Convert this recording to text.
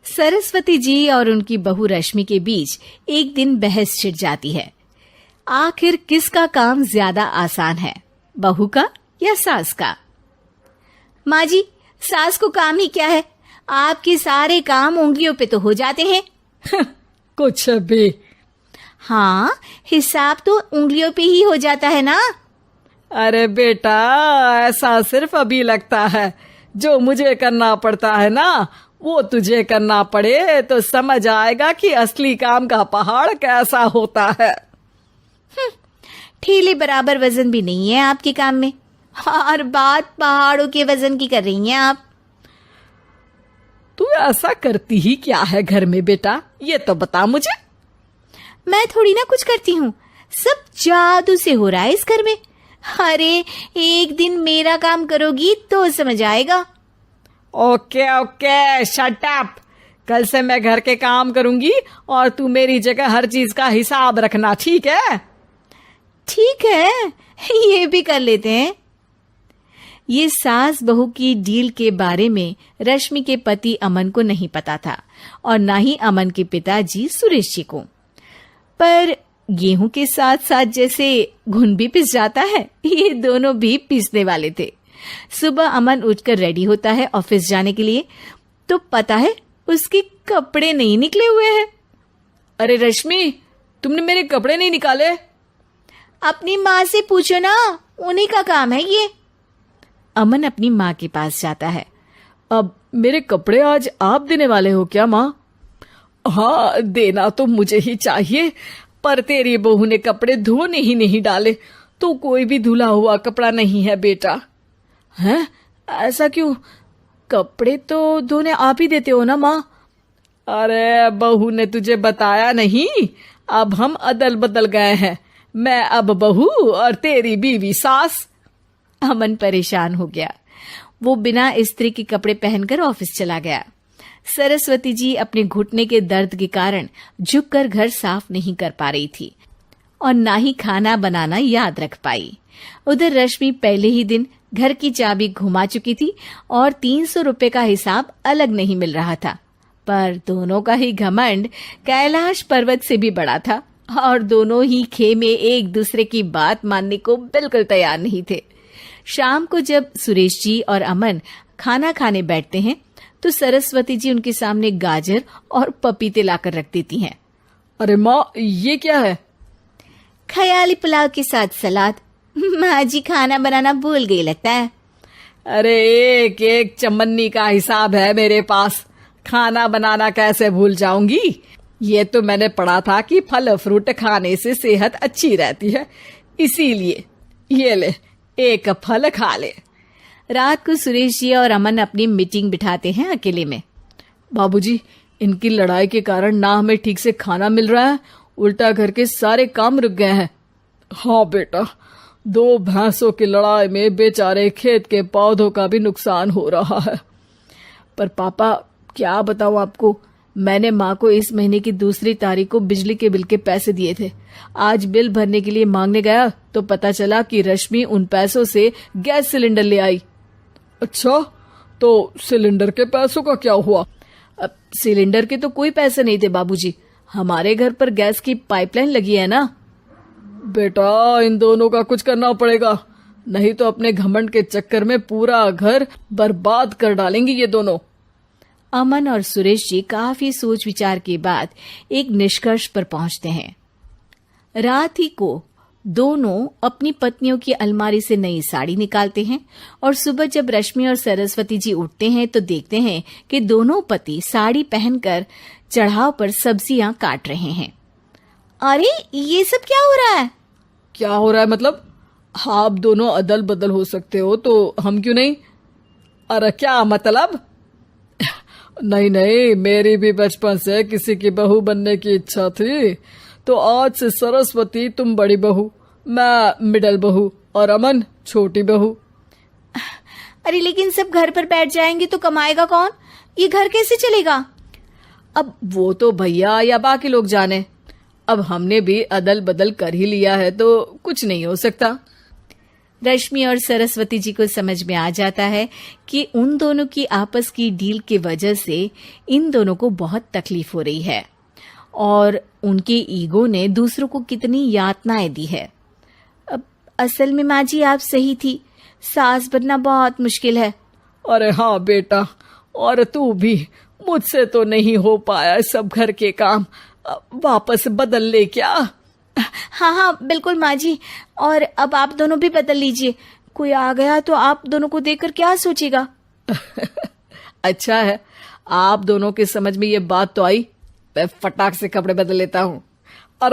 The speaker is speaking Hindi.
सरस्वती जी और उनकी बहू रश्मि के बीच एक दिन बहस छिड़ जाती है। आखिर किसका काम ज्यादा आसान है, बहू का या सास का? माँ जी, सास को काम ही क्या है, आपके सारे काम उंगलियों पे तो हो जाते हैं। कुछ भी। हाँ, हिसाब तो उंगलियों पे ही हो जाता है ना। अरे बेटा, ऐसा सिर्फ अभी लगता है। जो मुझे करना पड़ता है ना, वो तुझे करना पड़े तो समझ आएगा कि असली काम का पहाड़ कैसा होता है। ठेले बराबर वजन भी नहीं है आपके काम में, और बात पहाड़ों के वजन की कर रही हैं आप। तू ऐसा करती ही क्या है घर में बेटा, ये तो बता मुझे। मैं थोड़ी ना कुछ करती हूँ, सब जादू से हो रहा है इस घर में। अरे एक दिन मेरा काम करोगी तो समझ आएगा। Okay okay, shut up. कल से मैं घर के काम करूंगी और तू मेरी जगह हर चीज का हिसाब रखना, ठीक है? ठीक है, ये भी कर लेते हैं। ये सास बहू की डील के बारे में रश्मि के पति अमन को नहीं पता था और ना ही अमन के पिताजी सुरेश जी को। पर गेहूं के साथ साथ जैसे घुन भी पिस जाता है, ये दोनों भी पिसने वाले थे। सुबह अमन उठकर रेडी होता है ऑफिस जाने के लिए, तो पता है उसके कपड़े नहीं निकले हुए हैं। अरे रश्मि, तुमने मेरे कपड़े नहीं निकाले? अपनी माँ से पूछो ना, उन्हीं का काम है ये। अमन अपनी माँ के पास जाता है। अब मेरे कपड़े आज आप देने वाले हो क्या माँ? हाँ, देना तो मुझे ही चाहिए, पर तेरी बहू ने कपड़े धोने ही नहीं डाले, तो कोई भी धुला हुआ कपड़ा नहीं है बेटा। हैं? ऐसा क्यों? कपड़े तो धोने आप ही देते हो ना माँ? अरे बहू ने तुझे बताया नहीं, अब हम अदल बदल गए हैं। मैं अब बहू और तेरी बीवी सास। अमन परेशान हो गया। वो बिना इस्त्री के कपड़े पहनकर ऑफिस चला गया। सरस्वती जी अपने घुटने के दर्द के कारण झुककर घर साफ नहीं कर पा रही थी और ना ही खाना बनाना याद रख पाई। उधर रश्मि पहले ही दिन घर की चाबी घुमा चुकी थी और 300 रुपए का हिसाब अलग नहीं मिल रहा था। पर दोनों का ही घमंड कैलाश पर्वत से भी बड़ा था और दोनों ही खेमे एक दूसरे की बात मानने को बिल्कुल तैयार नहीं थे। शाम को जब सुरेश जी और अमन खाना खाने बैठते हैं तो सरस्वती जी उनके सामने गाजर और पपीते लाकर रख देती हैं। अरे माँ, ये क्या है? ख्याली पुलाव के साथ सलाद। माँ जी खाना बनाना भूल गई लगता है। अरे एक एक चमन्नी का हिसाब है मेरे पास, खाना बनाना कैसे भूल जाऊंगी? ये तो मैंने पढ़ा था कि फल फ्रूट खाने से सेहत अच्छी रहती है, इसीलिए ये ले, एक फल खा ले। रात को सुरेश जी और अमन अपनी मीटिंग बिठाते हैं अकेले में। बाबूजी, इनकी लड़ाई के कारण ना हमें ठीक से खाना मिल रहा है, उल्टा घर के सारे काम रुक गए हैं। हाँ बेटा, 2 भैंसों की लड़ाई में बेचारे खेत के पौधों का भी नुकसान हो रहा है। पर पापा, क्या बताऊं आपको, मैंने माँ को इस महीने की 2 तारीख को बिजली के बिल के पैसे दिए थे। आज बिल भरने के लिए मांगने गया तो पता चला कि रश्मि उन पैसों से गैस सिलेंडर ले आई। अच्छा, तो सिलेंडर के पैसों का क्या हुआ? अब सिलेंडर के तो कोई पैसे नहीं थे बाबूजी, हमारे घर पर गैस की पाइपलाइन लगी है ना। बेटा, इन दोनों का कुछ करना पड़ेगा, नहीं तो अपने घमंड के चक्कर में पूरा घर बर्बाद कर डालेंगी ये दोनों। अमन और सुरेश जी काफी सोच विचार के बाद एक निष्कर्ष पर पहुंचते हैं। रात ही को दोनों अपनी पत्नियों की अलमारी से नई साड़ी निकालते हैं और सुबह जब रश्मि और सरस्वती जी उठते हैं तो देखते हैं कि दोनों पति साड़ी पहनकर चढ़ाव पर सब्जियां काट रहे हैं। अरे ये सब क्या हो रहा है? क्या हो रहा है मतलब? आप दोनों अदल बदल हो सकते हो तो हम क्यों नहीं? अरे क्या मतलब? नहीं नहीं, मेरी भी बचपन से किसी की बहू बनने की इच्छा थी, तो आज से सरस्वती तुम बड़ी बहू, मैं मिडल बहू और अमन छोटी बहू। अरे लेकिन सब घर पर बैठ जाएंगे तो कमाएगा कौन? ये घर कैसे चलेगा? अब वो तो भैया या बाकी लोग जाने, अब हमने भी अदल बदल कर ही लिया है तो कुछ नहीं हो सकता। रश्मि और सरस्वती जी को समझ में आ जाता है कि उन दोनों की आपस की डील की वजह से इन दोनों को बहुत तकलीफ हो रही है और उनके ईगो ने दूसरों को कितनी यातनाएं दी है। अब असल में माँ जी आप सही थी, सास बनना बहुत मुश्किल है। अरे हाँ बेटा, और तू भी, मुझसे तो नहीं हो पाया सब घर के काम, वापस बदल ले क्या? हाँ हाँ बिल्कुल माँ जी, और अब आप दोनों भी बदल लीजिए, कोई आ गया तो आप दोनों को देखकर क्या सोचेगा। अच्छा है, आप दोनों के समझ में ये बात तो आई। मैं फटाक से कपड़े बदल लेता हूँ।